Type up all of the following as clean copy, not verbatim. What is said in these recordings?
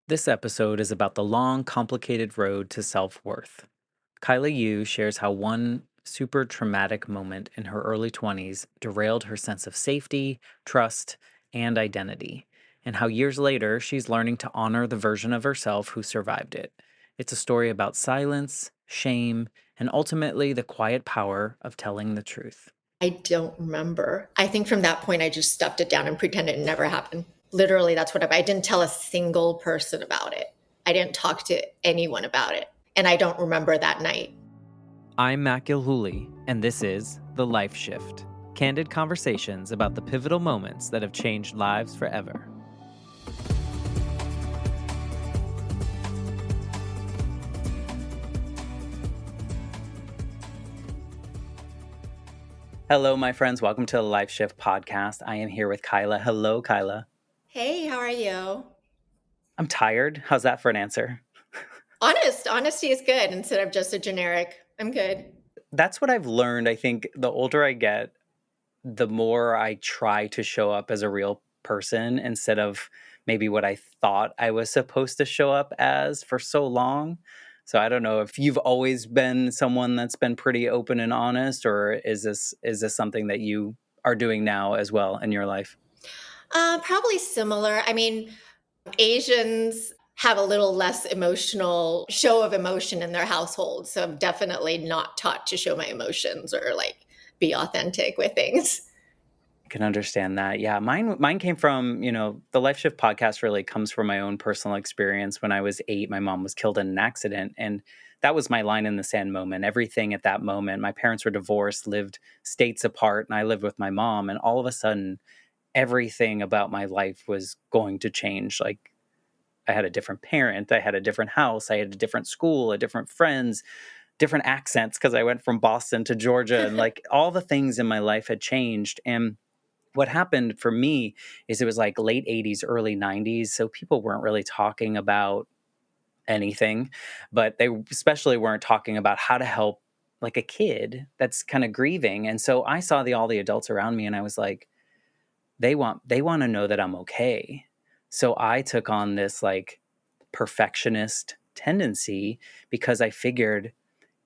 This episode is about the long, complicated road to self worth. Kaila Yu shares how one super traumatic moment in her early 20s derailed her sense of safety, trust, and identity, and how years later she's learning to honor the version of herself who survived it. It's a story about silence, shame, and ultimately the quiet power of telling the truth. I don't remember. I think from that point, I just stuffed it down and pretended it never happened. Literally, that's what I didn't tell a single person about it. I didn't talk to anyone about it. And I don't remember that night. I'm Matt Gilhooly, and this is The Life Shift, candid conversations about the pivotal moments that have changed lives forever. Hello, my friends. Welcome to the Life Shift podcast. I am here with Kaila. Hello, Kaila. Hey, how are you? I'm tired. How's that for an answer? Honesty is good instead of just a generic, I'm good. That's what I've learned. I think the older I get, the more I try to show up as a real person instead of maybe what I thought I was supposed to show up as for so long. So I don't know if you've always been someone that's been pretty open and honest, or is this something that you are doing now as well in your life? Probably similar. I mean, Asians have a little less emotional show of emotion in their household. So I'm definitely not taught to show my emotions or like be authentic with things. I can understand that. Yeah, mine came from, the Life Shift podcast really comes from my own personal experience. When I was 8, my mom was killed in an accident, and that was my line in the sand moment. Everything at that moment, my parents were divorced, lived states apart, and I lived with my mom, and all of a sudden everything about my life was going to change. Like, I had a different parent, I had a different house, I had a different school, a different friends, different accents because I went from Boston to Georgia, and like all the things in my life had changed. And what happened for me is it was like late 80s, early 90s. So people weren't really talking about anything, but they especially weren't talking about how to help like a kid that's kind of grieving. And so I saw all the adults around me and I was like, they want to know that I'm okay. So I took on this like perfectionist tendency because I figured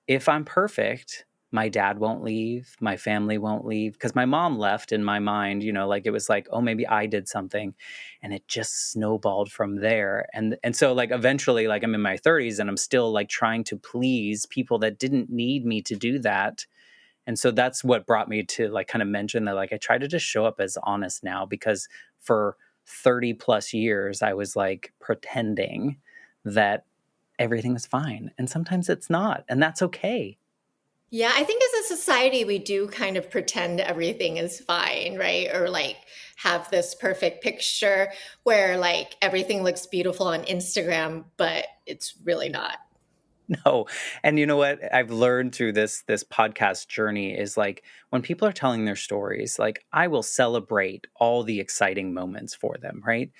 if I'm perfect, my dad won't leave, my family won't leave. Because my mom left in my mind, like it was like, oh, maybe I did something. And it just snowballed from there. And so like eventually, like I'm in my 30s and I'm still like trying to please people that didn't need me to do that. And so that's what brought me to like kind of mention that like I try to just show up as honest now, because for 30 plus years I was like pretending that everything was fine. And sometimes it's not. And that's okay. Yeah, I think as a society, we do kind of pretend everything is fine, right? Or like have this perfect picture where like everything looks beautiful on Instagram, but it's really not. No. And you know what I've learned through this podcast journey is like when people are telling their stories, like I will celebrate all the exciting moments for them, right?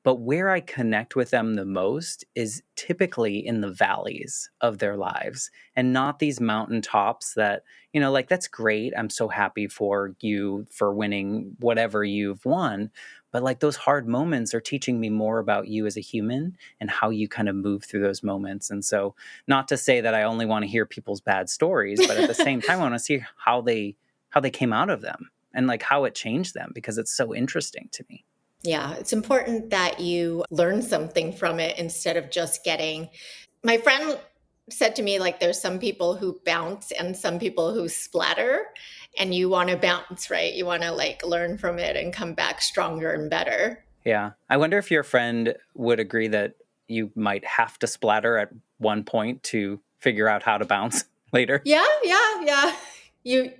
But where I connect with them the most is typically in the valleys of their lives and not these mountaintops that, like that's great. I'm so happy for you for winning whatever you've won. But like those hard moments are teaching me more about you as a human and how you kind of move through those moments. And so, not to say that I only want to hear people's bad stories, but at the same time, I want to see how they came out of them and like how it changed them, because it's so interesting to me. Yeah, it's important that you learn something from it instead of just getting. My friend said to me, like, there's some people who bounce and some people who splatter, and you want to bounce, right? You want to like learn from it and come back stronger and better. Yeah. I wonder if your friend would agree that you might have to splatter at one point to figure out how to bounce later. Yeah, yeah, yeah. You,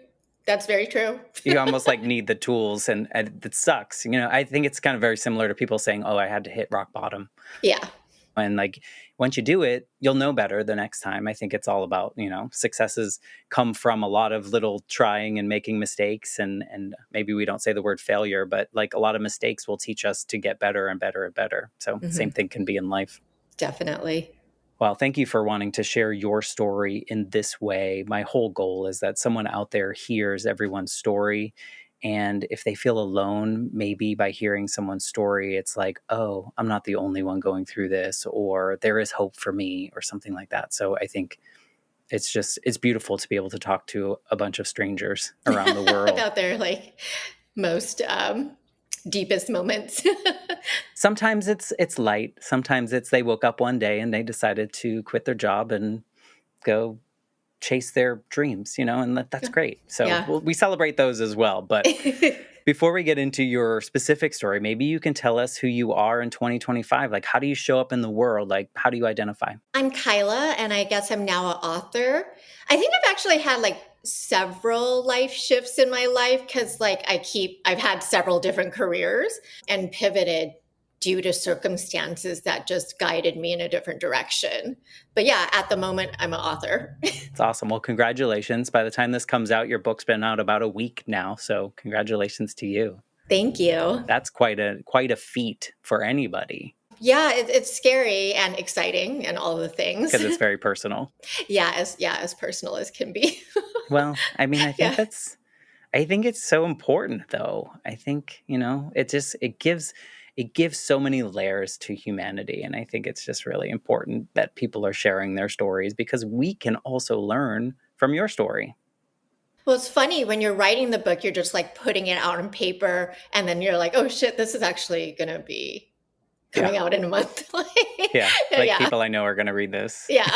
that's very true. You almost like need the tools, and it sucks. I think it's kind of very similar to people saying, oh, I had to hit rock bottom. Yeah. And like once you do it, you'll know better the next time. I think it's all about, successes come from a lot of little trying and making mistakes. And maybe we don't say the word failure, but like a lot of mistakes will teach us to get better and better and better. So same thing can be in life. Definitely. Well, thank you for wanting to share your story in this way. My whole goal is that someone out there hears everyone's story And if they feel alone, maybe by hearing someone's story, it's like, oh, I'm not the only one going through this, or there is hope for me, or something like that. So I think it's beautiful to be able to talk to a bunch of strangers around the world. About their like most deepest moments. Sometimes it's light. Sometimes it's they woke up one day and they decided to quit their job and go chase their dreams, and that's great. So Yeah. we celebrate those as well. But before we get into your specific story, maybe you can tell us who you are in 2025. Like, how do you show up in the world? Like, how do you identify? I'm Kaila, and I guess I'm now an author. I think I've actually had like several life shifts in my life because like I've had several different careers and pivoted due to circumstances that just guided me in a different direction. But yeah, at the moment, I'm an author. It's awesome. Well, congratulations. By the time this comes out, your book's been out about a week now. So congratulations to you. Thank you. That's quite a feat for anybody. Yeah, it's scary and exciting and all the things. Because it's very personal. As personal as can be. Well, I mean, I think Yeah. I think it's so important though. I think, it gives so many layers to humanity. And I think it's just really important that people are sharing their stories because we can also learn from your story. Well, it's funny when you're writing the book, you're just like putting it out on paper and then you're like, oh shit, this is actually going to be coming out in a month. Yeah. Like people I know are going to read this. Yeah.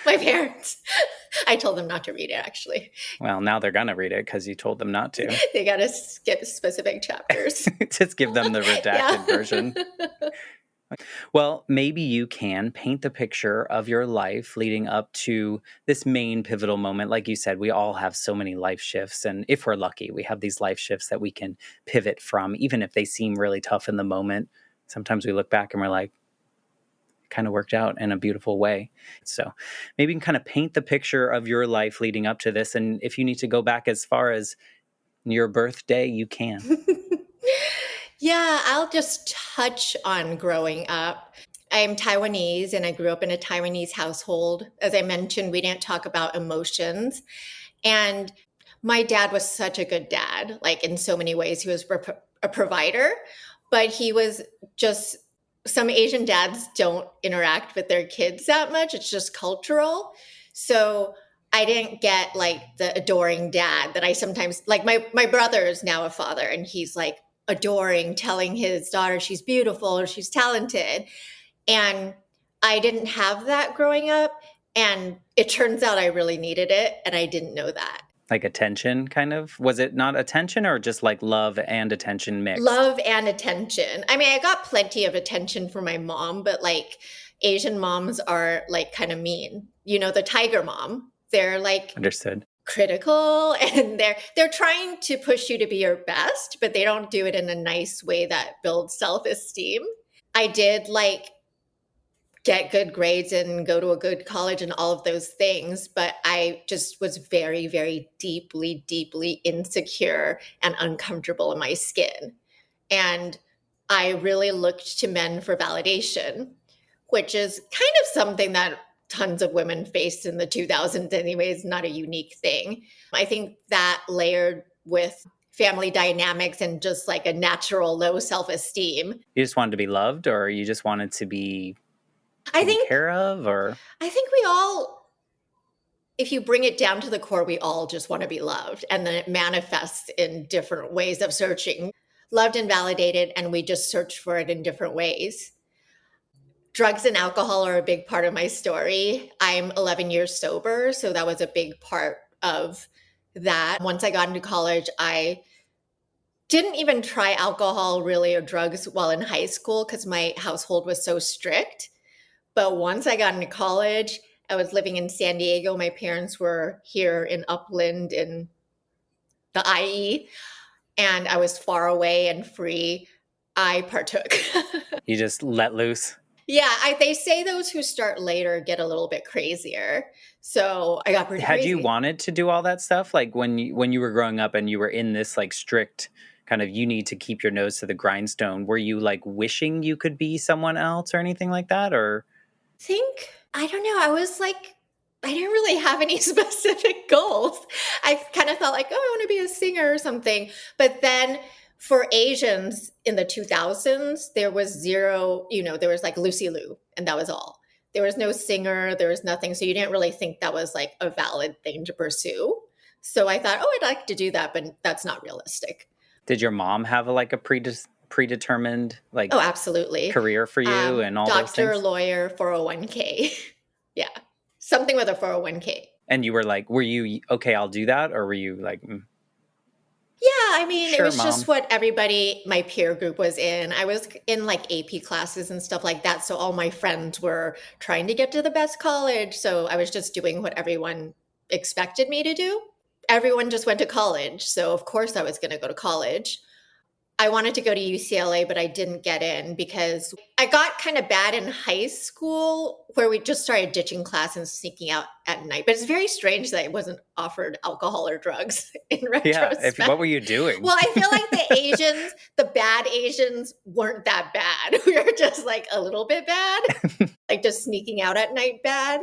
My parents. I told them not to read it, actually. Well, now they're going to read it because you told them not to. They got to skip specific chapters. Just give them the redacted version. Well, maybe you can paint the picture of your life leading up to this main pivotal moment. Like you said, we all have so many life shifts. And if we're lucky, we have these life shifts that we can pivot from, even if they seem really tough in the moment. Sometimes we look back and we're like, kind of worked out in a beautiful way. So maybe you can kind of paint the picture of your life leading up to this. And if you need to go back as far as your birthday, you can. Yeah, I'll just touch on growing up. I'm Taiwanese and I grew up in a Taiwanese household. As I mentioned, we didn't talk about emotions. And my dad was such a good dad, like in so many ways. He was a provider, but he was just, some Asian dads don't interact with their kids that much. It's just cultural. So I didn't get like the adoring dad that I sometimes, like my brother is now a father and he's like, adoring, telling his daughter she's beautiful or she's talented. And I didn't have that growing up. And it turns out I really needed it. And I didn't know that. Like attention, kind of? Was it not attention or just like love and attention mixed? Love and attention. I mean, I got plenty of attention from my mom, but like Asian moms are like kind of mean. The tiger mom, they're like Understood. Critical and they're trying to push you to be your best, but they don't do it in a nice way that builds self-esteem. I did like get good grades and go to a good college and all of those things, but I just was very, very deeply, deeply insecure and uncomfortable in my skin. And I really looked to men for validation, which is kind of something that tons of women faced in the 2000s anyways, not a unique thing. I think that layered with family dynamics and just like a natural low self-esteem. You just wanted to be loved or you just wanted to be taken care of? Or I think we all, if you bring it down to the core, we all just want to be loved. And then it manifests in different ways of searching. Loved and validated, and we just search for it in different ways. Drugs and alcohol are a big part of my story. I'm 11 years sober, so that was a big part of that. Once I got into college, I didn't even try alcohol really or drugs while in high school because my household was so strict. But once I got into college, I was living in San Diego. My parents were here in Upland in the IE, and I was far away and free. I partook. You just let loose? Yeah, they say those who start later get a little bit crazier. So I got pretty crazy. Had you wanted to do all that stuff? Like when you were growing up and you were in this like strict kind of, you need to keep your nose to the grindstone, were you like wishing you could be someone else or anything like that? Or I don't know. I was like I didn't really have any specific goals. I kind of thought like, oh, I want to be a singer or something. But then for Asians in the 2000s, there was zero, there was like Lucy Liu, and that was all. There was no singer, there was nothing. So you didn't really think that was like a valid thing to pursue. So I thought, oh, I'd like to do that, but that's not realistic. Did your mom have like a predetermined like Oh, absolutely. career for you and all those Doctor, things? lawyer, 401k. Yeah. Something with a 401k. And you were like, were you okay, I'll do that? Or were you like, Yeah, I mean, it sure, was mom? just what everybody, my peer group was in. I was in like AP classes and stuff like that. So all my friends were trying to get to the best college. So I was just doing what everyone expected me to do. Everyone just went to college. So of course I was going to go to college. I wanted to go to UCLA, but I didn't get in because I got kind of bad in high school where we just started ditching class and sneaking out at night. But it's very strange that I wasn't offered alcohol or drugs in Yeah. What retrospect. were you doing? Well, I feel like the bad Asians weren't that bad. We were just like a little bit bad, like just sneaking out at night bad,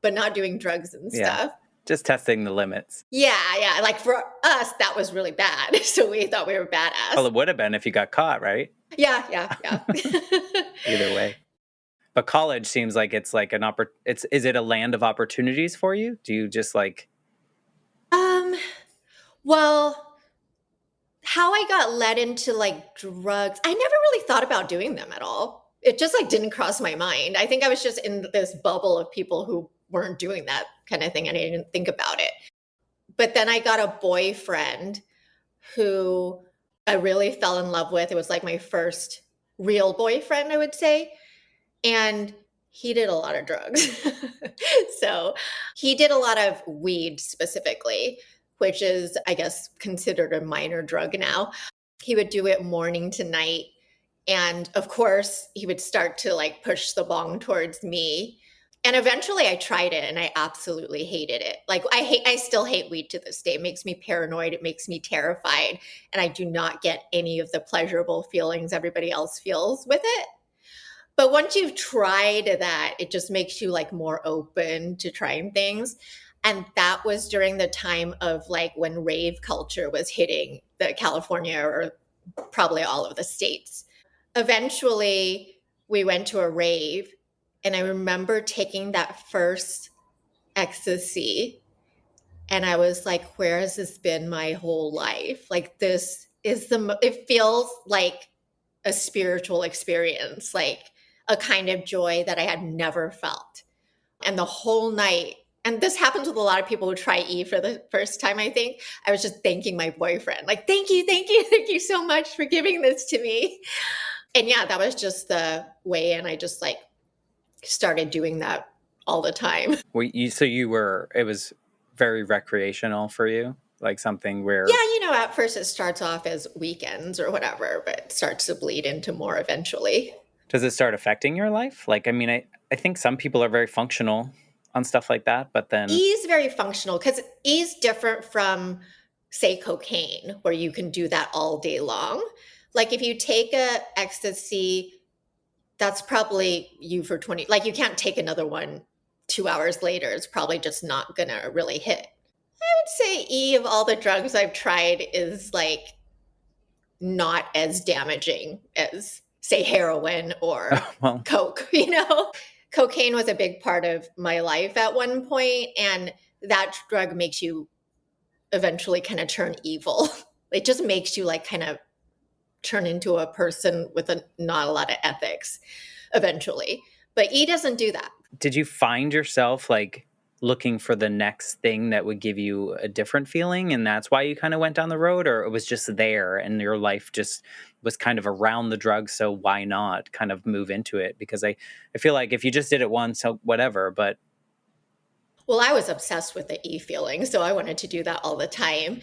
but not doing drugs and Yeah. stuff. Just testing the limits. Yeah. Like for us, that was really bad. So we thought we were badass. Well, it would have been if you got caught, right? Yeah. Either way. But college seems like it's like is it a land of opportunities for you? Do you just like Well, how I got led into like drugs, I never really thought about doing them at all. It just like didn't cross my mind. I think I was just in this bubble of people who weren't doing that kind of thing and I didn't think about it. But then I got a boyfriend who I really fell in love with. It was like my first real boyfriend, I would say. And he did a lot of drugs. So he did a lot of weed specifically, which is, I guess, considered a minor drug now. He would do it morning to night. And of course, he would start to like push the bong towards me. And eventually I tried it and I absolutely hated it. Like I still hate weed to this day. It makes me paranoid. It makes me terrified. And I do not get any of the pleasurable feelings everybody else feels with it. But once you've tried that, it just makes you like more open to trying things. And that was during the time of like when rave culture was hitting the California or probably all of the states. Eventually, we went to a rave, and I remember taking that first ecstasy, and I was like, where has this been my whole life? Like, this is it feels like a spiritual experience, like a kind of joy that I had never felt. And the whole night, and this happens with a lot of people who try E for the first time, I think, I was just thanking my boyfriend, like, thank you so much for giving this to me. And yeah, that was just the way. And I just like started doing that all the time. It was very recreational for you? Like something where Yeah, at first it starts off as weekends or whatever, but it starts to bleed into more eventually. does it start affecting your life? Like, I mean, I think some people are very functional on stuff like that, but then E is very functional because E is different from, say, cocaine, where you can do that all day long. Like if you take a ecstasy, that's probably you for 20, like you can't take another one 2 hours later. It's probably just not gonna really hit. I would say E of all the drugs I've tried is like not as damaging as, say, heroin or well, Coke, Cocaine was a big part of my life at one point, and that drug makes you eventually kind of turn evil. It just makes you like kind of turn into a person with not a lot of ethics eventually. But E doesn't do that. Did you find yourself like looking for the next thing that would give you a different feeling, and that's why you kind of went down the road, or it was just there and your life just was kind of around the drug, so why not kind of move into it? Because I feel like if you just did it once, so whatever, but well, I was obsessed with the E feeling, so I wanted to do that all the time.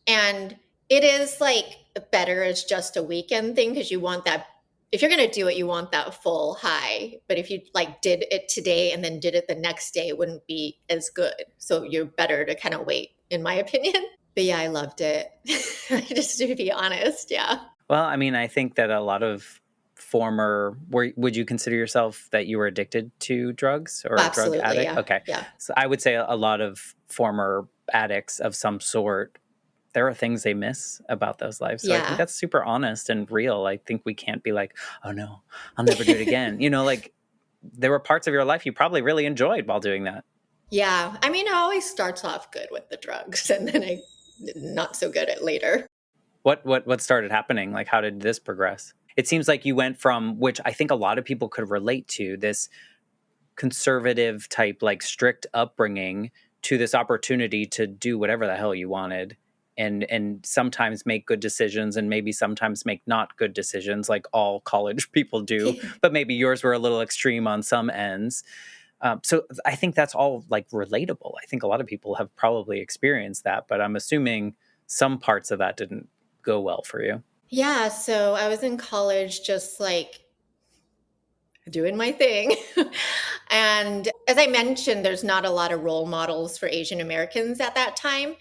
And it is like better as just a weekend thing because you want that. If you're going to do it, you want that full high. But if you like did it today and then did it the next day, it wouldn't be as good. So you're better to kind of wait, in my opinion. But yeah, I loved it. Just to be honest. Yeah. well, I mean, I think that a lot of would you consider yourself that you were addicted to drugs or a drug Absolutely. addict? Yeah. Okay. Yeah. So I would say a lot of former addicts of some sort, there are things they miss about those lives. So I think Yeah. that's super honest and real. I think we can't be like, oh no, I'll never do it again. Like there were parts of your life you probably really enjoyed while doing that. Yeah. I mean, it always starts off good with the drugs and then I not so good at later. What started happening? Like, how did this progress? It seems like you went from, which I think a lot of people could relate to, this conservative type, like strict upbringing, to this opportunity to do whatever the hell you wanted, and sometimes make good decisions and maybe sometimes make not good decisions, like all college people do. But maybe yours were a little extreme on some ends. So I think that's all like relatable. I think a lot of people have probably experienced that, but I'm assuming some parts of that didn't go well for you. Yeah. So I was in college just like doing my thing. And as I mentioned, there's not a lot of role models for Asian Americans at that time.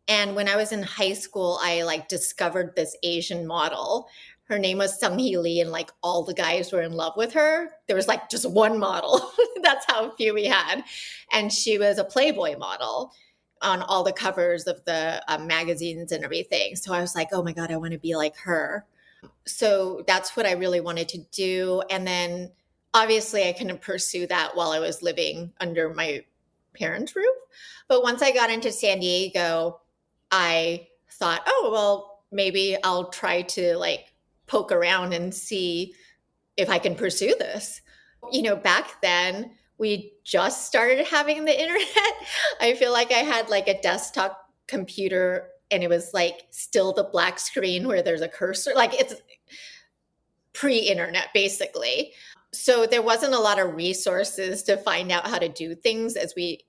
And when I was in high school, I like discovered this Asian model. Her name was Sung Hee Lee, and like all the guys were in love with her. There was like just one model. That's how few we had. And she was a Playboy model on all the covers of the magazines and everything. So I was like, oh my God, I want to be like her. So that's what I really wanted to do. And then obviously I couldn't pursue that while I was living under my parents' roof. But once I got into San Diego, I thought, oh, well, maybe I'll try to like poke around and see if I can pursue this. Back then we just started having the internet. I feel like I had like a desktop computer and it was like still the black screen where there's a cursor. Like it's pre-internet basically. So there wasn't a lot of resources to find out how to do things as we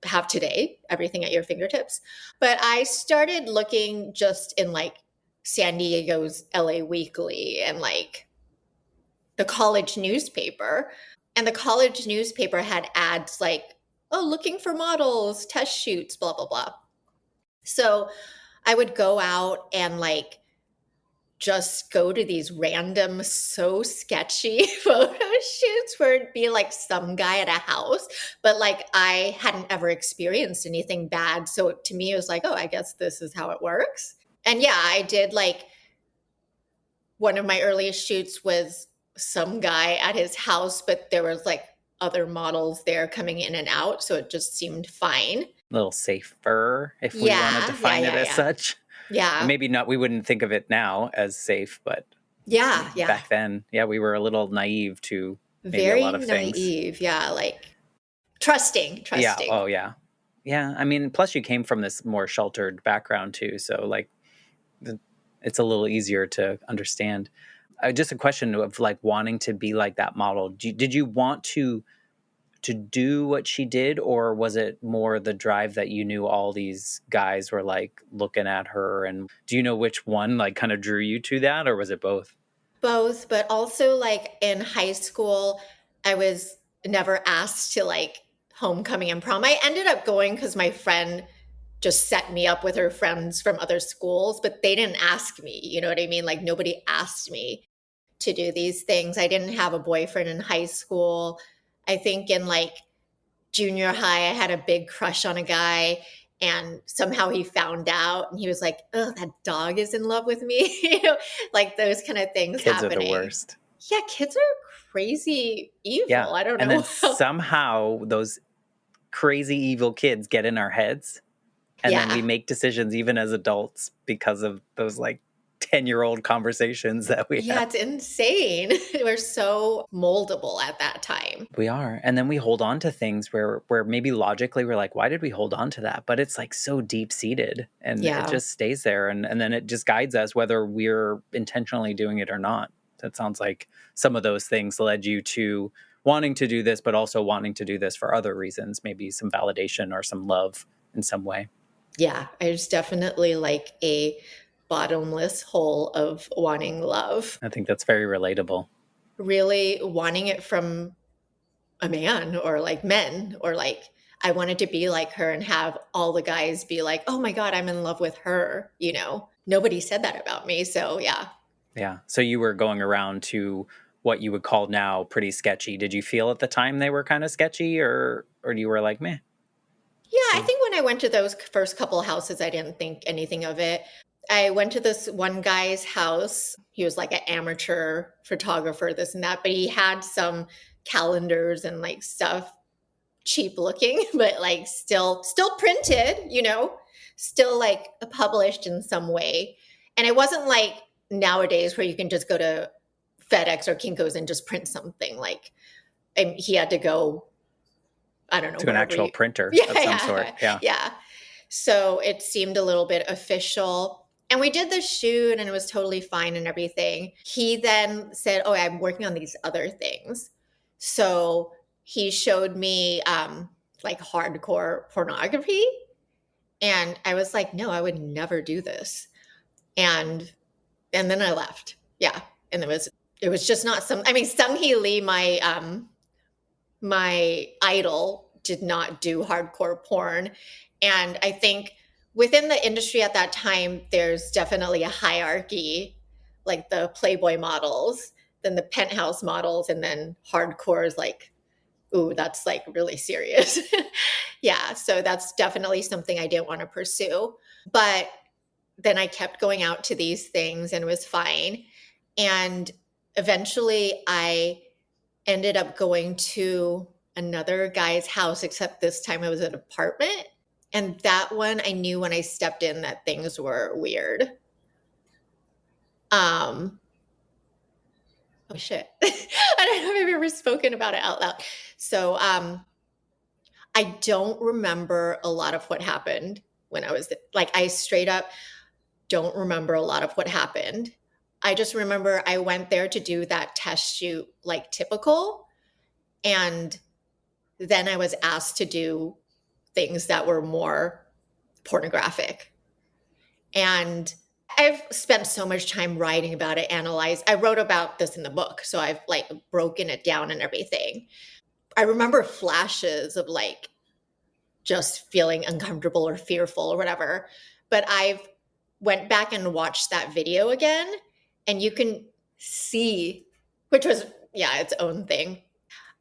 have today, everything at your fingertips. But I started looking just in like San Diego's LA Weekly and like the college newspaper. And the college newspaper had ads like, oh, looking for models, test shoots, blah, blah, blah. So I would go out and like just go to these random, so sketchy photo shoots where it'd be like some guy at a house, but like I hadn't ever experienced anything bad. So to me, it was like, oh, I guess this is how it works. And yeah, I did like one of my earliest shoots was some guy at his house, but there was like other models there coming in and out. So it just seemed fine. A little safer, if we want to Yeah, define it as such. Yeah. Maybe not, we wouldn't think of it now as safe, but yeah. back then, yeah, we were a little naive to maybe Very a lot of things. naive. Yeah, like trusting. Yeah. Oh, yeah. Yeah. I mean, plus you came from this more sheltered background too. So like it's a little easier to understand. Just a question of like wanting to be like that model. Did you want to do what she did, or was it more the drive that you knew all these guys were like looking at her? And do you know which one like kind of drew you to that, or was it both? Both, but also like in high school, I was never asked to like homecoming and prom. I ended up going because my friend just set me up with her friends from other schools, but they didn't ask me. You know what I mean? Like nobody asked me to do these things. I didn't have a boyfriend in high school. I think in like junior high, I had a big crush on a guy and somehow he found out and he was like, oh, that dog is in love with me. Like those kind of things Kids happening. are the worst. Yeah, kids are crazy evil. Yeah. I don't know. And then somehow those crazy evil kids get in our heads, and then we make decisions even as adults because of those like 10-year-old conversations that we have. It's insane. We're so moldable at that time. We are. And then we hold on to things where maybe logically we're like, why did we hold on to that? But it's like so deep seated and it just stays there. And then it just guides us whether we're intentionally doing it or not. That sounds like some of those things led you to wanting to do this, but also wanting to do this for other reasons, maybe some validation or some love in some way. Yeah, there's definitely like a bottomless hole of wanting love. I think that's very relatable. Really wanting it from a man or like men, or like I wanted to be like her and have all the guys be like, oh my God, I'm in love with her. Nobody said that about me. So yeah. Yeah. So you were going around to what you would call now pretty sketchy. Did you feel at the time they were kind of sketchy, or you were like, meh? Yeah, I So think when I went to those first couple houses, I didn't think anything of it. I went to this one guy's house. He was like an amateur photographer, this and that, but he had some calendars and like stuff, cheap looking, but like still printed, still like published in some way. And it wasn't like nowadays where you can just go to FedEx or Kinko's and just print something. Like, and he had to go, I don't know, to an wherever actual you. printer Yeah, of some sort. Yeah. yeah. So it seemed a little bit official. And we did the shoot and it was totally fine and everything. He then said, "Oh, I'm working on these other things." So he showed me like hardcore pornography. And I was like, "No, I would never do this." And then I left. Yeah. And it was just not some, I mean, Sung Hee Lee, my idol, did not do hardcore porn. And I think within the industry at that time, there's definitely a hierarchy, like the Playboy models, then the penthouse models, and then hardcore is like, ooh, that's like really serious. Yeah. So that's definitely something I didn't want to pursue. But then I kept going out to these things and it was fine. And eventually I ended up going to another guy's house, except this time it was an apartment. And that one I knew when I stepped in that things were weird. Oh shit. I don't know if I've ever spoken about it out loud. So I don't remember a lot of what happened when I was like, I straight up don't remember a lot of what happened. I just remember I went there to do that test shoot like typical. And then I was asked to do things that were more pornographic. And I've spent so much time writing about it, I wrote about this in the book. So I've like broken it down and everything. I remember flashes of like just feeling uncomfortable or fearful or whatever. But I've went back and watched that video again and you can see, which was, yeah, its own thing.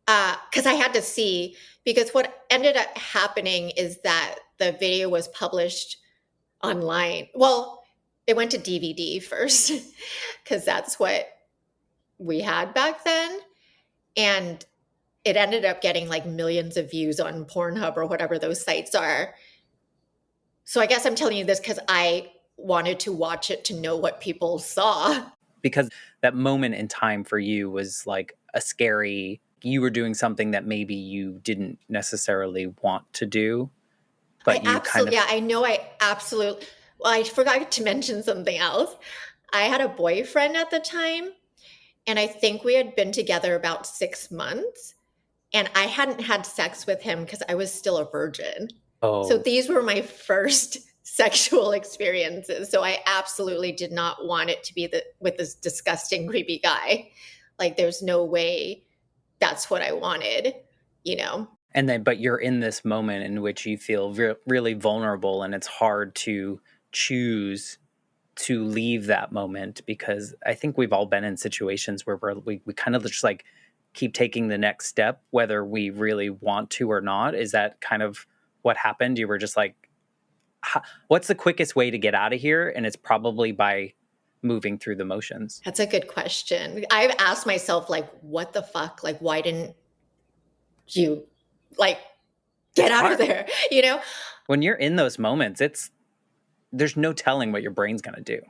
Because I had to see, because what ended up happening is that the video was published online. Well, it went to DVD first, because that's what we had back then. And it ended up getting like millions of views on Pornhub or whatever those sites are. So I guess I'm telling you this because I wanted to watch it to know what people saw. Because that moment in time for you was like a scary, you were doing something that maybe you didn't necessarily want to do, but you kind of. Yeah, I know I absolutely, well, I forgot to mention something else. I had a boyfriend at the time, and I think we had been together about 6 months, and I hadn't had sex with him because I was still a virgin. So Oh, these were my first sexual experiences. So I absolutely did not want it to be with this disgusting, creepy guy. Like, there's no way that's what I wanted, you know? and then, but you're in this moment in which you feel really vulnerable, and it's hard to choose to leave that moment, because I think we've all been in situations where we kind of just like keep taking the next step, whether we really want to or not. Is that kind of what happened? You were just like, what's the quickest way to get out of here? And it's probably by moving through the motions. That's a good question. I've asked myself, like, what the fuck? Like, why didn't you, like, get out of there? You know? When you're in those moments, there's no telling what your brain's going to do.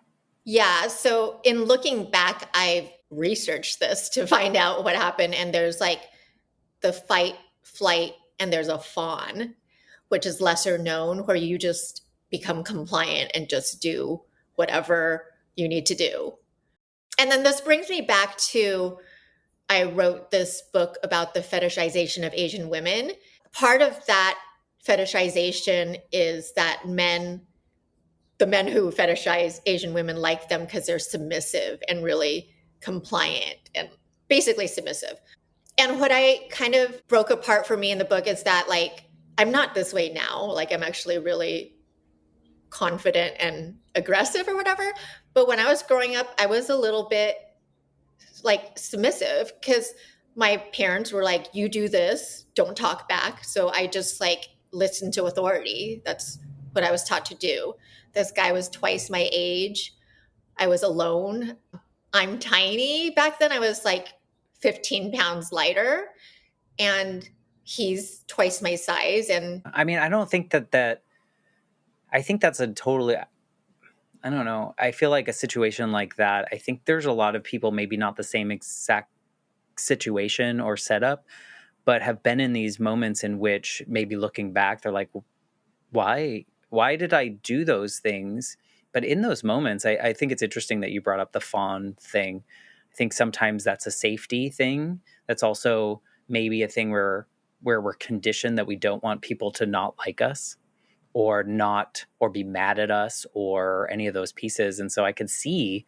Yeah. So in looking back, I've researched this to find out what happened. And there's like the fight, flight, and there's a fawn, which is lesser known, where you just become compliant and just do whatever you need to do. And then this brings me back to, I wrote this book about the fetishization of Asian women. Part of that fetishization is that the men who fetishize Asian women like them because they're submissive and really compliant and basically submissive. And what I kind of broke apart for me in the book is that, like, I'm not this way now. Like, I'm actually really confident and aggressive or whatever. But when I was growing up, I was a little bit like submissive because my parents were like, you do this, don't talk back. So I just like listened to authority. That's what I was taught to do. This guy was twice my age. I was alone. I'm tiny. Back then I was like 15 pounds lighter, and he's twice my size. And I mean, I don't think that I think that's a totally, I don't know. I feel like a situation like that, I think there's a lot of people, maybe not the same exact situation or setup, but have been in these moments in which maybe looking back, they're like, why did I do those things? But in those moments, I think it's interesting that you brought up the fawn thing. I think sometimes that's a safety thing. That's also maybe a thing where we're conditioned that we don't want people to not like us or not, or be mad at us or any of those pieces. And so I could see,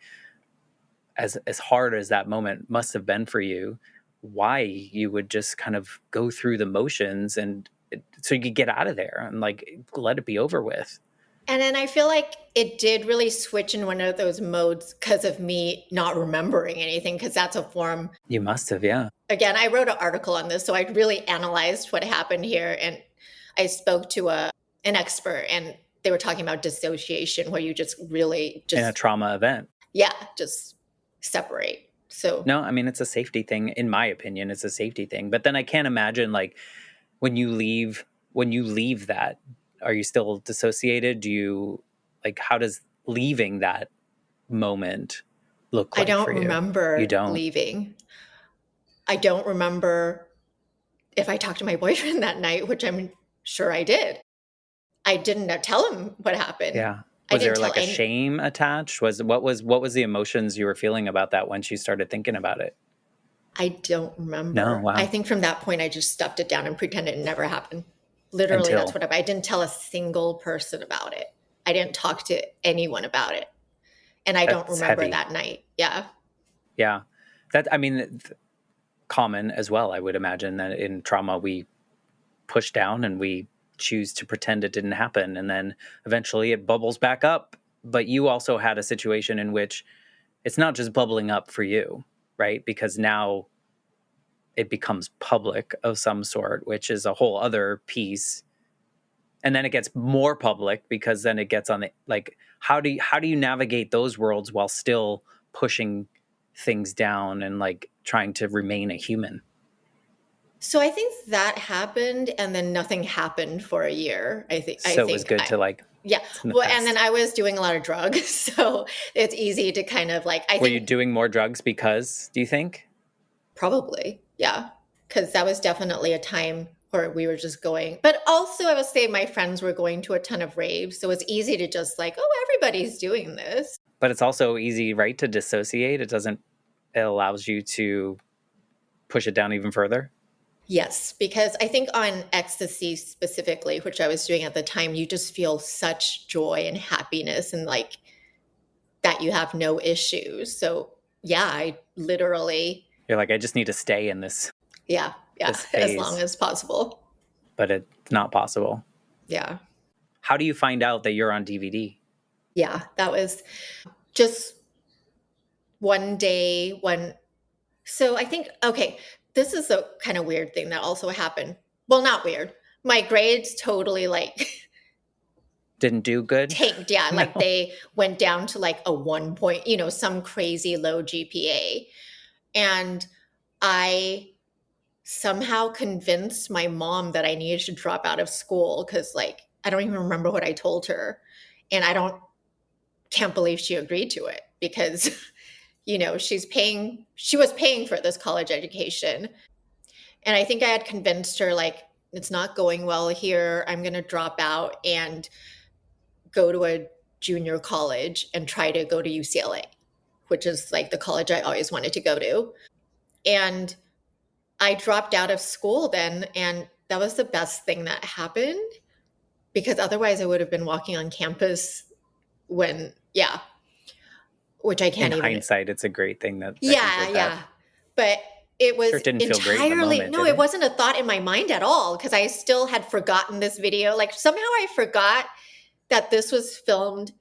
as hard as that moment must have been for you, why you would just kind of go through the motions and so you could get out of there and like let it be over with. And then I feel like it did really switch in one of those modes because of me not remembering anything, because that's a form. You must have, yeah. Again, I wrote an article on this, so I really analyzed what happened here. And I spoke to an expert, and they were talking about dissociation, where you just really In a trauma event. Yeah, just separate. So no, I mean, it's a safety thing. In my opinion, it's a safety thing. But then I can't imagine, like, when you leave that, are you still dissociated? Do you, like, how does leaving that moment look like I don't for you? remember You don't? leaving. I don't remember if I talked to my boyfriend that night, which I'm sure I did. I didn't tell him what happened. Yeah. I Was didn't there like a shame attached? What was the emotions you were feeling about that once you started thinking about it? I don't remember. No, wow. I think from that point, I just stuffed it down and pretended it never happened. Literally, that's what I didn't tell a single person about it. I didn't talk to anyone about it. And I don't remember heavy. that night. Yeah. Yeah. That, I mean, common as well. I would imagine that in trauma, we push down and we choose to pretend it didn't happen. And then eventually it bubbles back up. But you also had a situation in which it's not just bubbling up for you, right? Because now it becomes public of some sort, which is a whole other piece. And then it gets more public because then it gets on the, like, how do you navigate those worlds while still pushing things down and like trying to remain a human? So I think that happened, and then nothing happened for a year. So it was good to like, yeah. Well, and then I was doing a lot of drugs, so it's easy to kind of like. Were you doing more drugs because? Do you think? Probably, yeah, because that was definitely a time where we were just going. But also, I would say my friends were going to a ton of raves, so it's easy to just like, oh, everybody's doing this. But it's also easy, right, to dissociate. It allows you to push it down even further. Yes, because I think on ecstasy specifically, which I was doing at the time, you just feel such joy and happiness and like that you have no issues. So yeah, I literally. You're like, I just need to stay in this. Yeah, this as long as possible. But it's not possible. Yeah. How do you find out that you're on DVD? Yeah, that was just one day so I think, okay, this is a kind of weird thing that also happened. Well, not weird. My grades totally like didn't do good. Tanked, yeah. No. Like they went down to like a 1 point, some crazy low GPA. And I somehow convinced my mom that I needed to drop out of school because like I don't even remember what I told her. And can't believe she agreed to it because she was paying for this college education. And I think I had convinced her, like, it's not going well here. I'm going to drop out and go to a junior college and try to go to UCLA, which is like the college I always wanted to go to. And I dropped out of school then. And that was the best thing that happened because otherwise I would have been walking on campus which I can't in even. In hindsight, it's a great thing that yeah. But it was sure didn't feel great in the moment, no, it wasn't a thought in my mind at all because I still had forgotten this video. Like somehow I forgot that this was filmed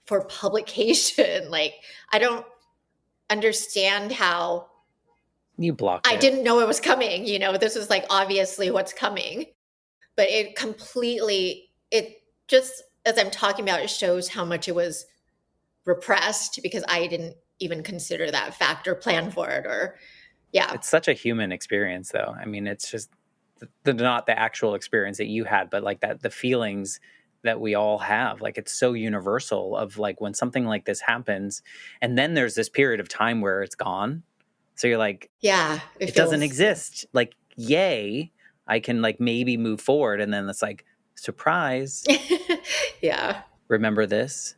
for publication. Like understand how You blocked I it. didn't know it was coming. This was like obviously what's coming. But it just, as I'm talking about, it shows how much it was repressed because I didn't even consider that fact or plan for it or, yeah. It's such a human experience, though. I mean, it's just not the actual experience that you had, but like that the feelings that we all have. Like it's so universal of like when something like this happens, and then there's this period of time where it's gone. So you're like, Yeah, it doesn't exist. Like, yay, I can like maybe move forward, and then it's like, surprise. Yeah. Remember this?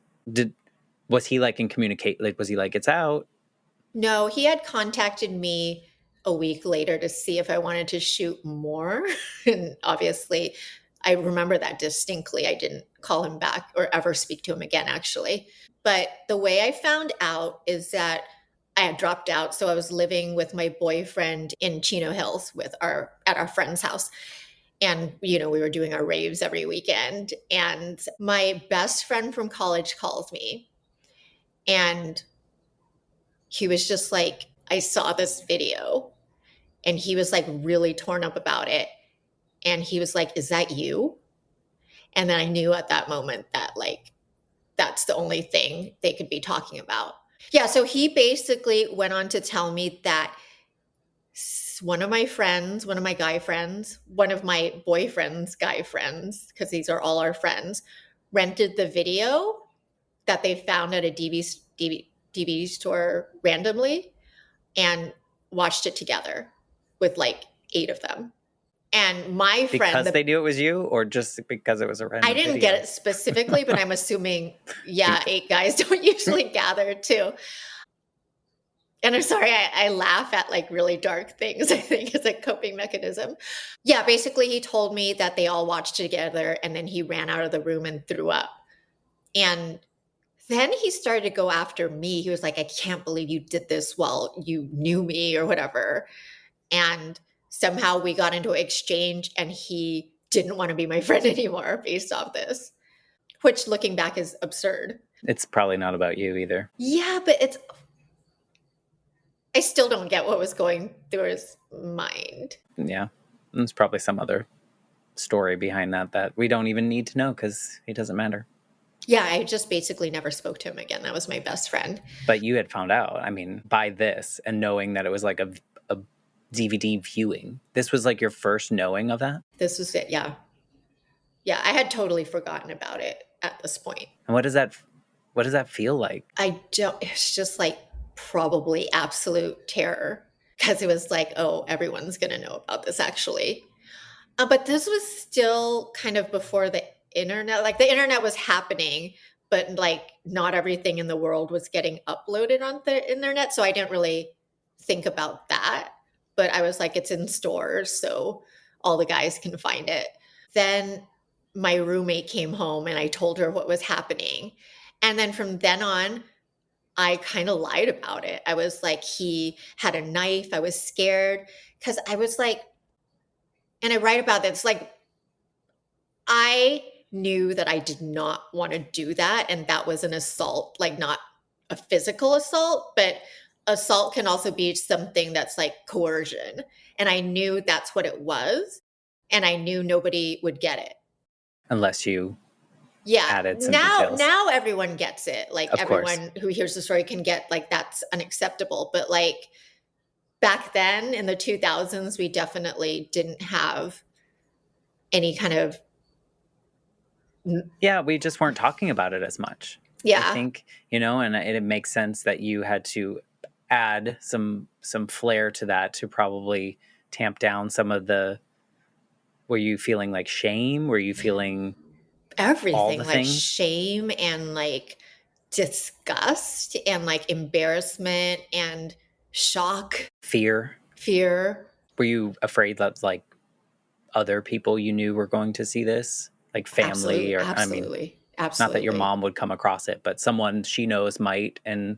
Was he like in communicate? Like, was he like, it's out? No, he had contacted me a week later to see if I wanted to shoot more. And obviously, I remember that distinctly. I didn't call him back or ever speak to him again, actually. But the way I found out is that I had dropped out. So I was living with my boyfriend in Chino Hills at our friend's house. And, we were doing our raves every weekend. And my best friend from college calls me. And he was just like, I saw this video, and he was like really torn up about it. And he was like, is that you? And then I knew at that moment that like, that's the only thing they could be talking about. Yeah. So he basically went on to tell me that one of my friends, one of my guy friends, one of my boyfriend's guy friends, because these are all our friends, rented the video that they found at a DVD store randomly and watched it together with like 8 of them. And my friend, Because they knew it was you, or just because it was a random I didn't video? get it specifically, but I'm assuming, yeah, 8 guys don't usually gather too. And I'm sorry, I laugh at like really dark things, I think, as a coping mechanism. Yeah, basically, he told me that they all watched together and then he ran out of the room and threw up. And then he started to go after me. He was like, I can't believe you did this while you knew me or whatever. And somehow we got into an exchange and he didn't want to be my friend anymore based off this, which looking back is absurd. It's probably not about you either. Yeah, but I still don't get what was going through his mind. Yeah. There's probably some other story behind that we don't even need to know because he doesn't matter. Yeah, I just basically never spoke to him again. That was my best friend. But you had found out, I mean, by this and knowing that it was like a DVD viewing. This was like your first knowing of that? This was it, yeah. Yeah, I had totally forgotten about it at this point. And what does that feel like? It's just like probably absolute terror because it was like, oh, everyone's going to know about this actually. But this was still kind of before the internet. Like the internet was happening, but like not everything in the world was getting uploaded on the internet. So I didn't really think about that. But I was like, it's in stores, so all the guys can find it. Then my roommate came home and I told her what was happening. And then from then on, I kind of lied about it. I was like, he had a knife. I was scared because I was like, and I write about this, like, I knew that I did not want to do that. And that was an assault, like not a physical assault, but assault can also be something that's like coercion. And I knew that's what it was. And I knew nobody would get it. Unless you added some now details. Now everyone gets it. Like Of course. everyone who hears the story can get like that's unacceptable. But like back then in the 2000s, we definitely didn't have any kind of. Yeah, we just weren't talking about it as much. Yeah. I think, and it makes sense that you had to add some flair to that to probably tamp down some of the. Were you feeling like shame? Were you feeling everything, all the like things? shame and like disgust and like embarrassment and shock, Fear? Were you afraid that like other people you knew were going to see this, like family? Absolutely. Not that your mom would come across it, but someone she knows might, and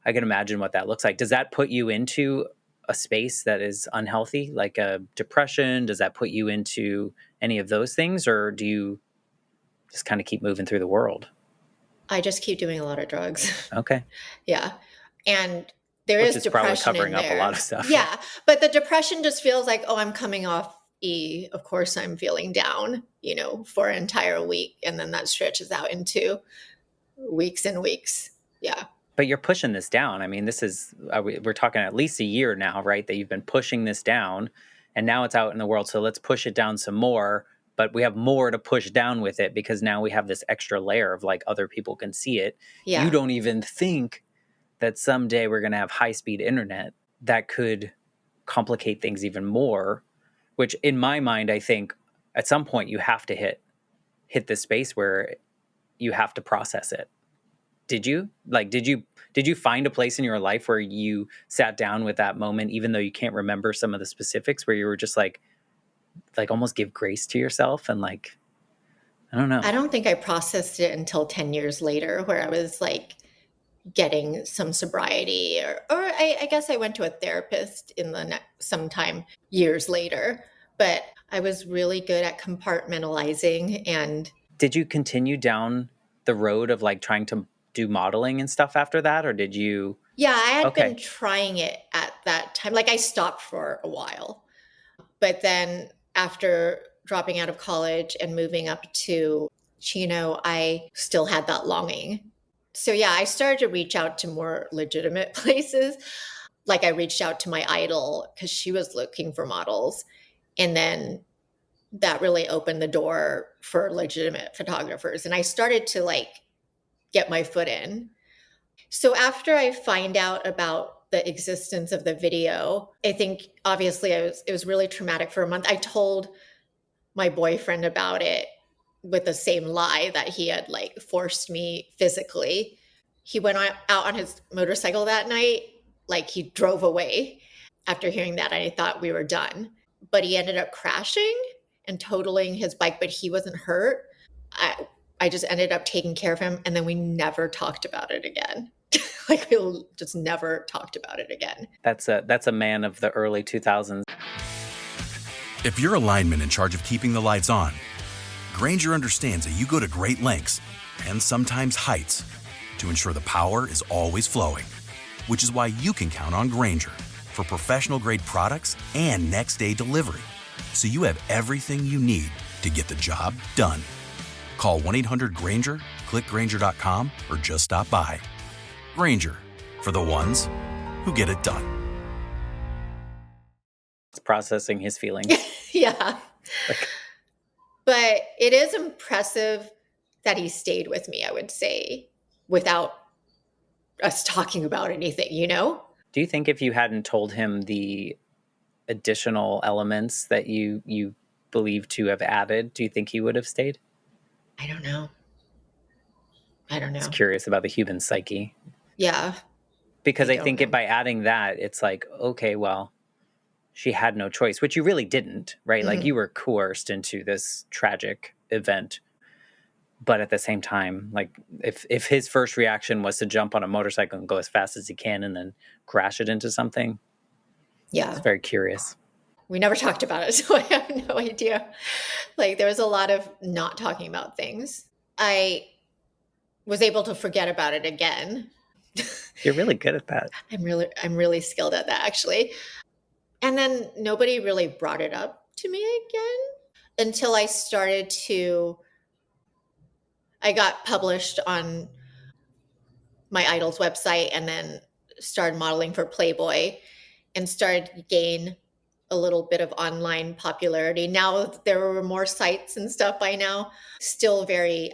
I can imagine what that looks like. Does that put you into a space that is unhealthy, like a depression? Does that put you into any of those things, or do you just kind of keep moving through the world? I just keep doing a lot of drugs. Okay. Yeah. And There which is is probably depression in covering up a lot there. of stuff. Yeah. But the depression just feels like, oh, I'm coming off E. Of course, I'm feeling down, for an entire week. And then that stretches out into weeks and weeks. Yeah. But you're pushing this down. I mean, this is, we're talking at least a year now, right? That you've been pushing this down and now it's out in the world. So let's push it down some more. But we have more to push down with it because now we have this extra layer of like other people can see it. You Yeah. don't even think that someday we're going to have high speed internet that could complicate things even more, which in my mind, I think at some point you have to hit this space where you have to process it. Did you find a place in your life where you sat down with that moment, even though you can't remember some of the specifics, where you were just like almost give grace to yourself and like, I don't know. I don't think I processed it until 10 years later, where I was like getting some sobriety, or I guess I went to a therapist sometime years later, but I was really good at compartmentalizing. And did you continue down the road of like trying to do modeling and stuff after that, or did you? Yeah, I had Okay. been trying it at that time. Like I stopped for a while, but then after dropping out of college and moving up to Chino, I still had that longing. So yeah, I started to reach out to more legitimate places. Like I reached out to my idol because she was looking for models. And then that really opened the door for legitimate photographers. And I started to like get my foot in. So after I find out about the existence of the video, I think obviously it was really traumatic for a month. I told my boyfriend about it with the same lie that he had like forced me physically. He went out on his motorcycle that night, like he drove away after hearing that. I thought we were done, but he ended up crashing and totaling his bike, but he wasn't hurt. I just ended up taking care of him, and then we never talked about it again. Like we just never talked about it again. That's a man of the early 2000s. If you're a lineman in charge of keeping the lights on, Grainger understands that you go to great lengths and sometimes heights to ensure the power is always flowing, which is why you can count on Grainger for professional-grade products and next-day delivery, so you have everything you need to get the job done. Call 1-800-GRAINGER, click Grainger.com, or just stop by. Grainger, for the ones who get it done. It's processing his feelings. Yeah. But it is impressive that he stayed with me, I would say, without us talking about anything, Do you think if you hadn't told him the additional elements that you believe to have added, do you think he would have stayed? I don't know. Just curious about the human psyche. Yeah. Because I think by adding that, it's like, okay, well, she had no choice, which you really didn't, right? Mm-hmm. Like you were coerced into this tragic event. But at the same time, like if his first reaction was to jump on a motorcycle and go as fast as he can and then crash it into something. Yeah. It's very curious. We never talked about it, so I have no idea. Like there was a lot of not talking about things. I was able to forget about it again. You're really good at that. I'm really skilled at that, actually. And then nobody really brought it up to me again until I got published on my idol's website and then started modeling for Playboy and started to gain a little bit of online popularity. Now there were more sites and stuff by now, still very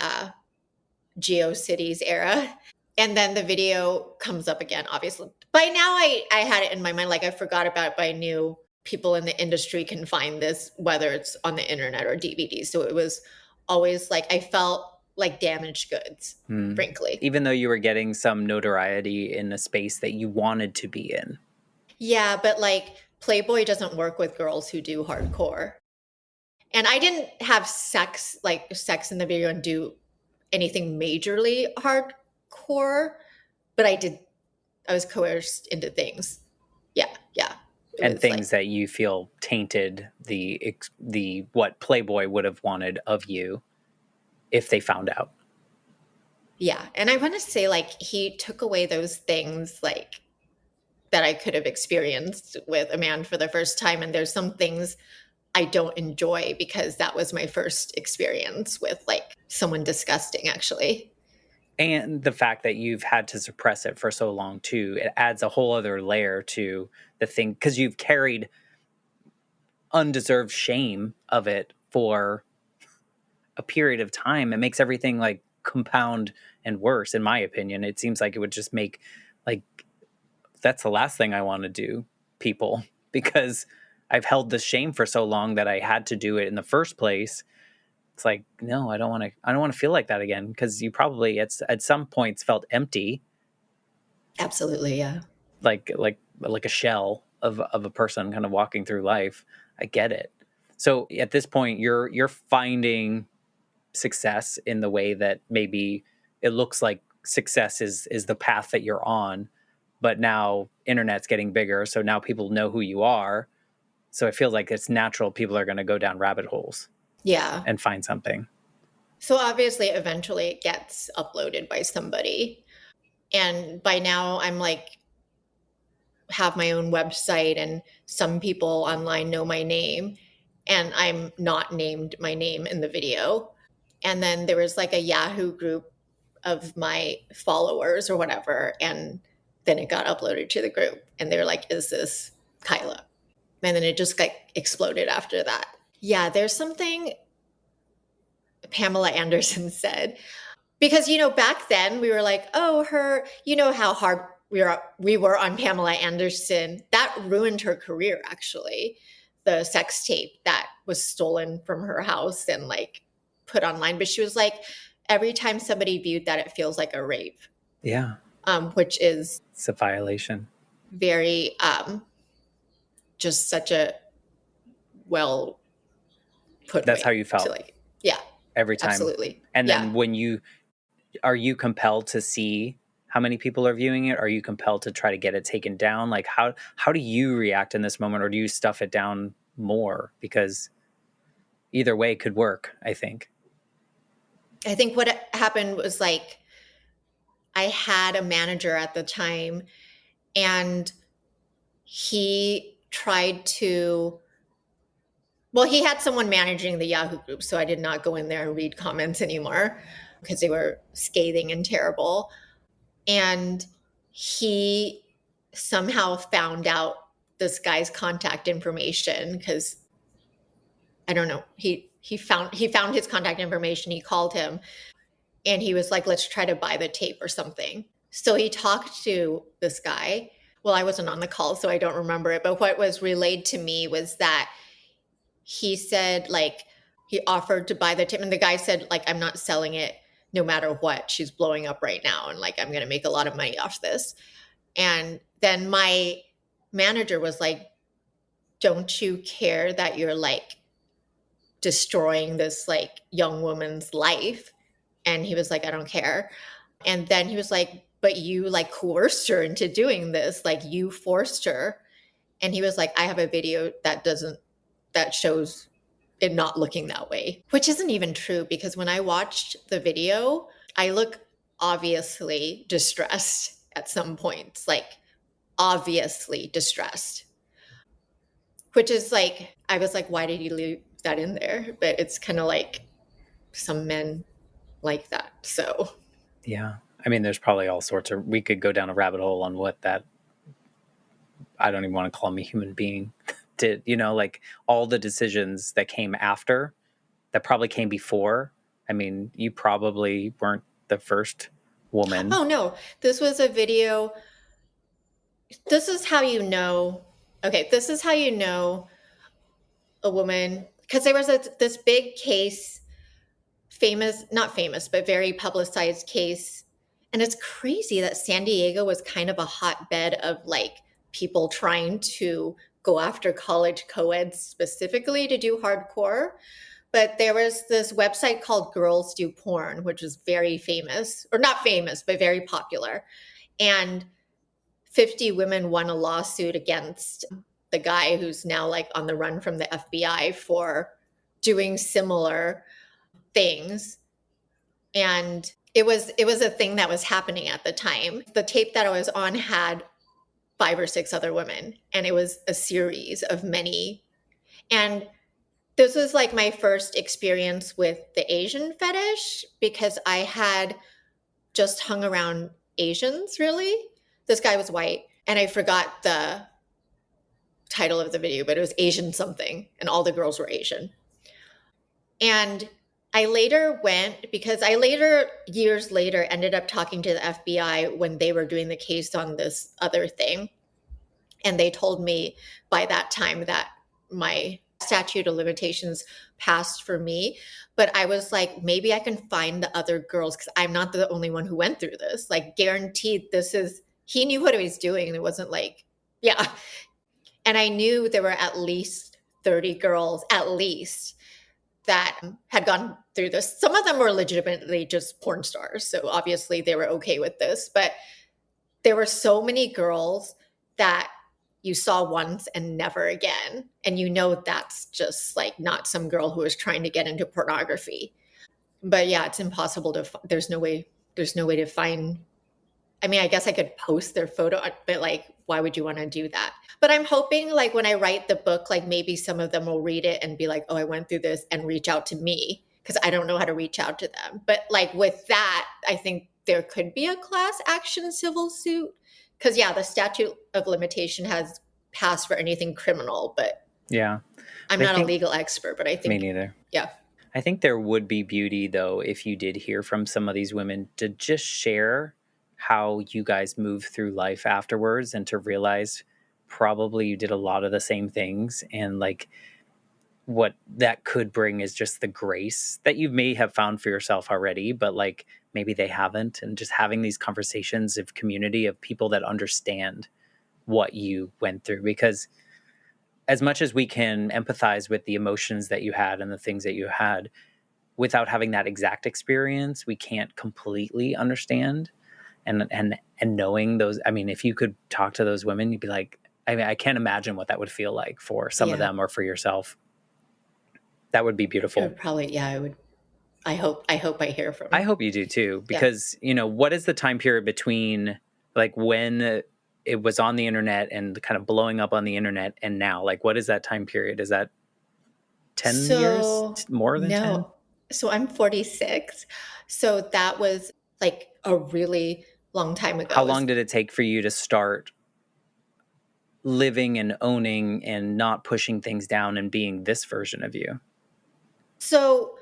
GeoCities era. And then the video comes up again, obviously. By now I had it in my mind, like I forgot about it, but I knew people in the industry can find this, whether it's on the internet or DVD. So it was always like, I felt like damaged goods, frankly. Even though you were getting some notoriety in a space that you wanted to be in. Yeah, but like Playboy doesn't work with girls who do hardcore. And I didn't have sex in the video and do anything majorly hardcore, but I was coerced into things. Yeah. And things that you feel tainted the what Playboy would have wanted of you if they found out. Yeah. And I want to say like he took away those things like that I could have experienced with a man for the first time. And there's some things I don't enjoy because that was my first experience with like someone disgusting, actually. And the fact that you've had to suppress it for so long too, it adds a whole other layer to the thing, because you've carried undeserved shame of it for a period of time. It makes everything like compound and worse, in my opinion. It seems like it would just make, like, that's the last thing I want to do, people, because I've held the shame for so long that I had to do it in the first place. It's like, no, I don't want to feel like that again, because you probably at some points felt empty, Absolutely, yeah. like a shell of a person kind of walking through life. I get it. So at this point, you're finding success in the way that maybe it looks like success is the path that you're on, but now internet's getting bigger, so now people know who you are. So I feel like it's natural people are going to go down rabbit holes Yeah. and find something. So obviously, eventually it gets uploaded by somebody. And by now, I'm like, have my own website, and some people online know my name, and I'm not named my name in the video. And then there was like a Yahoo group of my followers or whatever. And then it got uploaded to the group. And they were like, is this Kaila? And then it just like exploded after that. Yeah, there's something Pamela Anderson said. Because, back then we were like, oh, her, how hard we were on Pamela Anderson. That ruined her career, actually. The sex tape that was stolen from her house and like put online. But she was like, every time somebody viewed that, it feels like a rape. Yeah. Which is It's a violation. very, just such a well put That's way how you felt. to like, yeah, every time. absolutely. And Yeah. then are you compelled to see how many people are viewing it? Are you compelled to try to get it taken down? Like how do you react in this moment, or do you stuff it down more? Because either way could work, I think. I think what happened was like, I had a manager at the time, and he tried to, well, he had someone managing the Yahoo group, so I did not go in there and read comments anymore because they were scathing and terrible. And he somehow found out this guy's contact information because, I don't know, he found his contact information. He called him and he was like, let's try to buy the tape or something. So he talked to this guy. Well, I wasn't on the call, so I don't remember it. But what was relayed to me was that he said, like, he offered to buy the tape. And the guy said, like, I'm not selling it no matter what. She's blowing up right now. And like, I'm going to make a lot of money off this. And then my manager was like, don't you care that you're like destroying this like young woman's life? And he was like, I don't care. And then he was like, but you like coerced her into doing this. Like you forced her. And he was like, I have a video that shows it not looking that way, which isn't even true, because when I watched the video, I look obviously distressed at some points, like obviously distressed, which is like, I was like, why did he leave that in there? But it's kind of like some men like that. So Yeah. I mean, there's probably all sorts of, we could go down a rabbit hole on what that, I don't even want to call him a human being, did, like all the decisions that came after, that probably came before. I mean, you probably weren't the first woman. Oh no, this was a video. This is how you know. Okay, this is how you know a woman, because there was this big case, not famous, but very publicized case. And it's crazy that San Diego was kind of a hotbed of like people trying to go after college co-eds specifically to do hardcore. But there was this website called Girls Do Porn, which is very famous, or not famous, but very popular. And 50 women won a lawsuit against the guy who's now like on the run from the FBI for doing similar things. And it was a thing that was happening at the time. The tape that I was on had 5 or 6 other women. And it was a series of many. And this was like my first experience with the Asian fetish because I had just hung around Asians, really. This guy was white, and I forgot the title of the video, but it was Asian something, and all the girls were Asian. And I later went, because I later, years later, ended up talking to the FBI when they were doing the case on this other thing. And they told me by that time that my statute of limitations passed for me. But I was like, maybe I can find the other girls because I'm not the only one who went through this. Like, guaranteed, he knew what he was doing. And it wasn't like, yeah. And I knew there were at least 30 girls, at least, that had gone through this. Some of them were legitimately just porn stars. So obviously they were okay with this. But there were so many girls that you saw once and never again. And you know that's just like not some girl who was trying to get into pornography. But yeah, it's impossible there's no way to find. I mean, I guess I could post their photo, but like, why would you want to do that? But I'm hoping like when I write the book, like maybe some of them will read it and be like, oh, I went through this, and reach out to me because I don't know how to reach out to them. But like with that, I think there could be a class action civil suit because yeah, the statute of limitation has passed for anything criminal, but Yeah. I'm not a legal expert, but I think. Me neither. Yeah. I think there would be beauty, though, if you did hear from some of these women to just share how you guys move through life afterwards and to realize probably you did a lot of the same things. And like what that could bring is just the grace that you may have found for yourself already, but like maybe they haven't. And just having these conversations of community of people that understand what you went through, because as much as we can empathize with the emotions that you had and the things that you had, without having that exact experience, we can't completely understand. And knowing those, I mean, if you could talk to those women, you'd be like, I mean, I can't imagine what that would feel like for some of them or for yourself. That would be beautiful. It would probably, yeah, it would. I hope I hear from. I hope you do too, because you know, what is the time period between like when it was on the internet and kind of blowing up on the internet and now? Like, what is that time period? Is that 10 years? More than 10? So I'm 46. So that was like a really long time ago. How long did it take for you to start living and owning and not pushing things down and being this version of you? So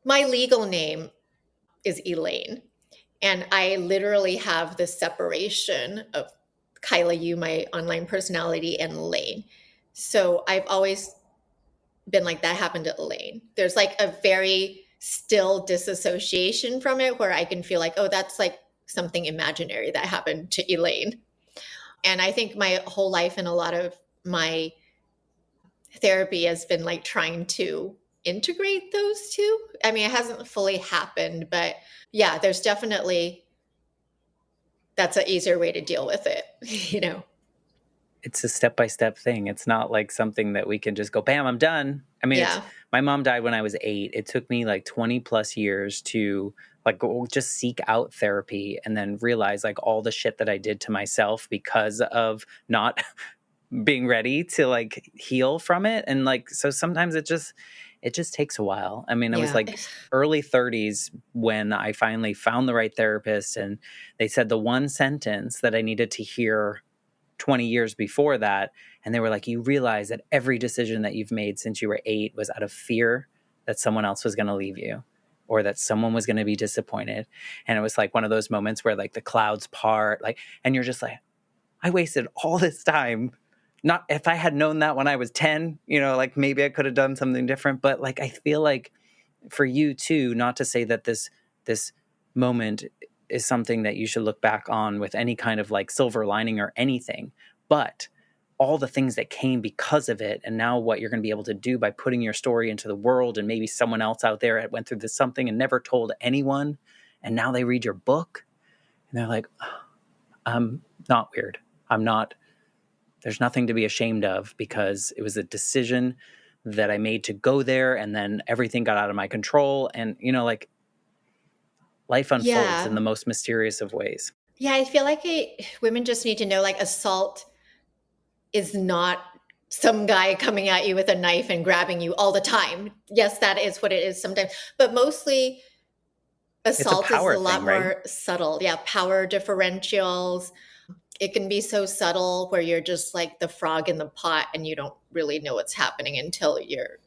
my legal name is Elaine. And I literally have the separation of Kaila Yu, my online personality, and Elaine. So I've always been like, that happened to Elaine. There's like a very still disassociation from it where I can feel like, oh, that's like something imaginary that happened to Elaine. And I think my whole life and a lot of my therapy has been like trying to integrate those two. I mean, it hasn't fully happened, but yeah, there's definitely, that's an easier way to deal with it, you know? It's a step-by-step thing. It's not like something that we can just go, bam, I'm done. I mean, my mom died when I was 8. It took me like 20 plus years to like go just seek out therapy and then realize like all the shit that I did to myself because of not being ready to like heal from it. And like, so sometimes it just takes a while. I mean, I was like early 30s when I finally found the right therapist, and they said the one sentence that I needed to hear 20 years before that. And they were like, you realize that every decision that you've made since you were 8 was out of fear that someone else was going to leave you or that someone was going to be disappointed. And it was like one of those moments where like the clouds part, like, and you're just like, I wasted all this time. Not if I had known that when I was 10, you know, like maybe I could have done something different. But like, I feel like for you too, not to say that this moment is something that you should look back on with any kind of like silver lining or anything, but all the things that came because of it. And now what you're going to be able to do by putting your story into the world, and maybe someone else out there went through this something and never told anyone. And now they read your book and they're like, oh, I'm not weird. I'm not, there's nothing to be ashamed of because it was a decision that I made to go there. And then everything got out of my control. And, you know, like life unfolds in the most mysterious of ways. Yeah, I feel like women just need to know like assault is not some guy coming at you with a knife and grabbing you all the time. Yes, that is what it is sometimes, but mostly It's a assault is power a thing, lot right? more subtle. Yeah, power differentials. It can be so subtle where you're just like the frog in the pot and you don't really know what's happening until you're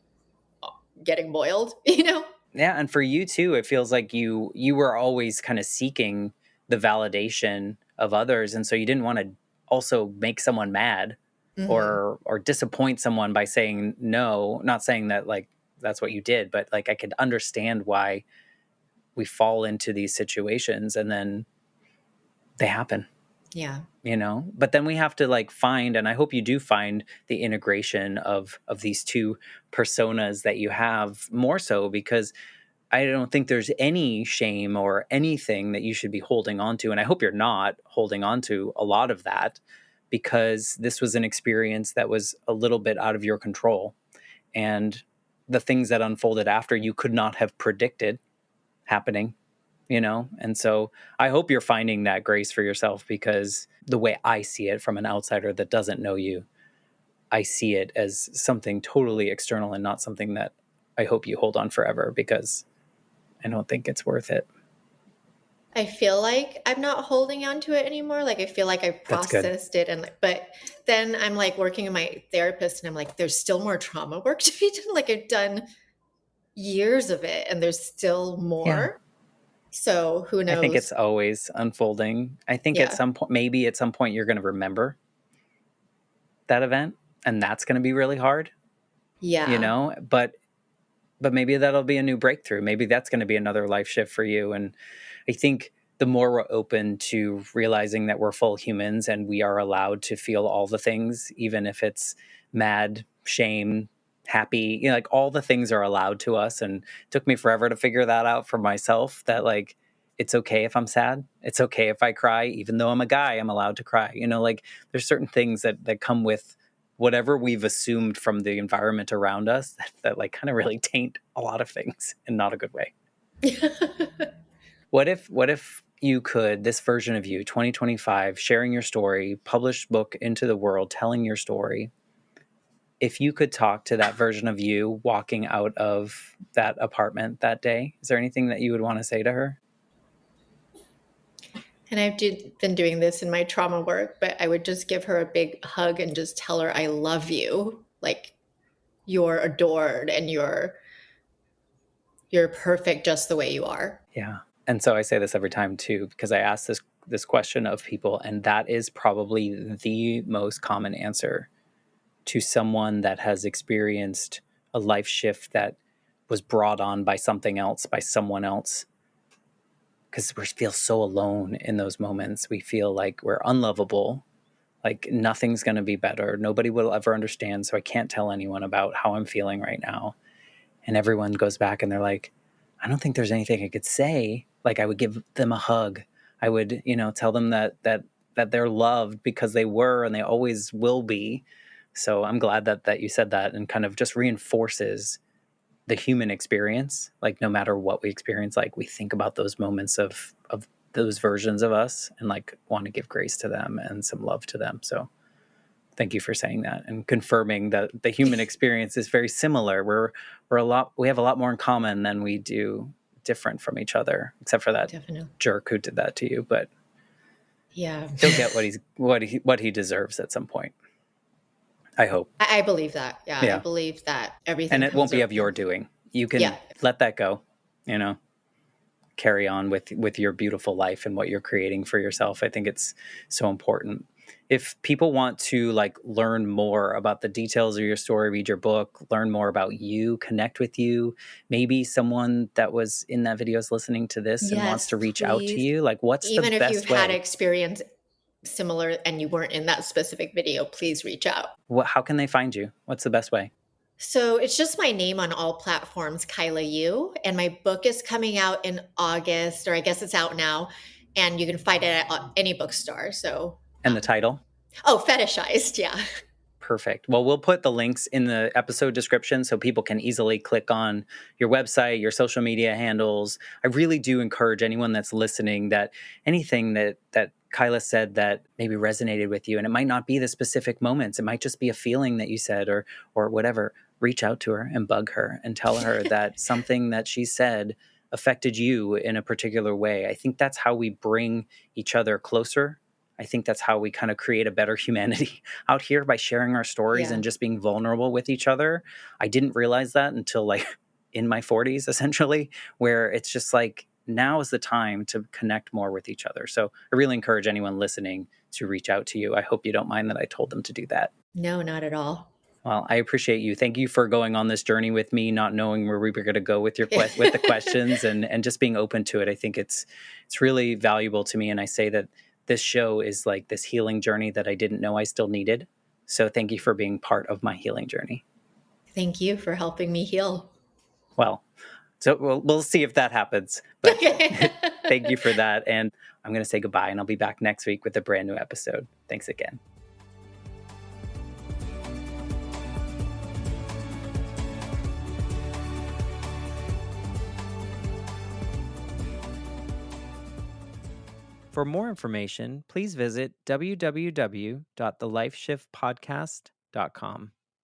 getting boiled, you know? Yeah, and for you too, it feels like you were always kind of seeking the validation of others, and so you didn't want to also make someone mad Hmm. or disappoint someone by saying no. Not saying that like that's what you did, but like I could understand why we fall into these situations and then they happen, Yeah. you know. But then we have to like find, and I hope you do find the integration of these two personas that you have more so because I don't think there's any shame or anything that you should be holding on to. And I hope you're not holding on to a lot of that because this was an experience that was a little bit out of your control. And the things that unfolded after you could not have predicted happening, you know? And so I hope you're finding that grace for yourself because the way I see it from an outsider that doesn't know you, I see it as something totally external and not something that I hope you hold on forever because I don't think it's worth it. I feel like I'm not holding on to it anymore. Like I feel like I That's good. processed it and but then I'm like working with my therapist and I'm like, there's still more trauma work to be done. Like I've done years of it and there's still Yeah. more. So who I think it's knows? always unfolding. I think at Yeah. some point, maybe at some point, you're going to remember that event, and that's going to be really hard, you Yeah. know. But maybe that'll be a new breakthrough. Maybe that's going to be another life shift for you. And I think the more we're open to realizing that we're full humans and we are allowed to feel all the things, even if it's mad, shame, happy, you know, like all the things are allowed to us. And it took me forever to figure that out for myself that like, it's okay if I'm sad. It's okay if I cry, even though I'm a guy, I'm allowed to cry. You know, like there's certain things that come with whatever we've assumed from the environment around us that like kind of really taint a lot of things in not a good way. What if you could, this version of you, 2025, sharing your story, published book into the world, telling your story, if you could talk to that version of you walking out of that apartment that day, is there anything that you would want to say to her? And been doing this in my trauma work, but I would just give her a big hug and just tell her I love you. Like you're adored and you're perfect just the way you are. Yeah. And so I say this every time too, because I ask this question of people, and that is probably the most common answer to someone that has experienced a life shift that was brought on by something else, by someone else. Because we feel so alone in those moments. We feel like we're unlovable, like nothing's going to be better. Nobody will ever understand. So I can't tell anyone about how I'm feeling right now. And everyone goes back and they're like, I don't think there's anything I could say. Like I would give them a hug. I would, you know, tell them that they're loved because they were and they always will be. So I'm glad that you said that and kind of just reinforces the human experience. Like no matter what we experience, like we think about those moments of those versions of us and like want to give grace to them and some love to them. So thank you for saying that and confirming that the human experience is very similar. We have a lot more in common than we do different from each other, except for that Definitely. jerk who did that to you. But Yeah. he'll get what he deserves at some point. I hope. I believe that. Yeah. I Yeah. believe that And everything it won't comes be of around. your doing. You Yeah. can let that go, you know, carry on with your beautiful life and what you're creating for yourself. I think it's so important. If people want to like learn more about the details of your story, read your book, learn more about you, connect with you, maybe someone that was in that video is listening to this and wants Yes, to reach out to please. you, like what's the Even if you've best had way? experience similar and you weren't in that specific video, please reach out. How can they find you? What's the best way? So it's just my name on all platforms, Kaila Yu, and my book is coming out in August, or I guess it's out now, and you can find it at any bookstore. So, And the title? oh, fetishized, yeah. Perfect. Well, we'll put the links in the episode description so people can easily click on your website, your social media handles. I really do encourage anyone that's listening that anything that Kyla said that maybe resonated with you, and it might not be the specific moments, it might just be a feeling that you said or whatever. Reach out to her and bug her and tell her that something that she said affected you in a particular way. I think that's how we bring each other closer. I think that's how we kind of create a better humanity out here, by sharing our stories Yeah. and just being vulnerable with each other. I didn't realize that until like in my 40s, essentially, where it's just like now is the time to connect more with each other. So I really encourage anyone listening to reach out to you. I hope you don't mind that I told them to do that. No, not at all. Well, I appreciate you. Thank you for going on this journey with me, not knowing where we were going to go with with the questions, and just being open to it. I think it's really valuable to me, and I say that this show is like this healing journey that I didn't know I still needed. So thank you for being part of my healing journey. Thank you for helping me heal. Well, so we'll see if that happens. But thank you for that, and I'm going to say goodbye, and I'll be back next week with a brand new episode. Thanks again. For more information, please visit www.thelifeshiftpodcast.com.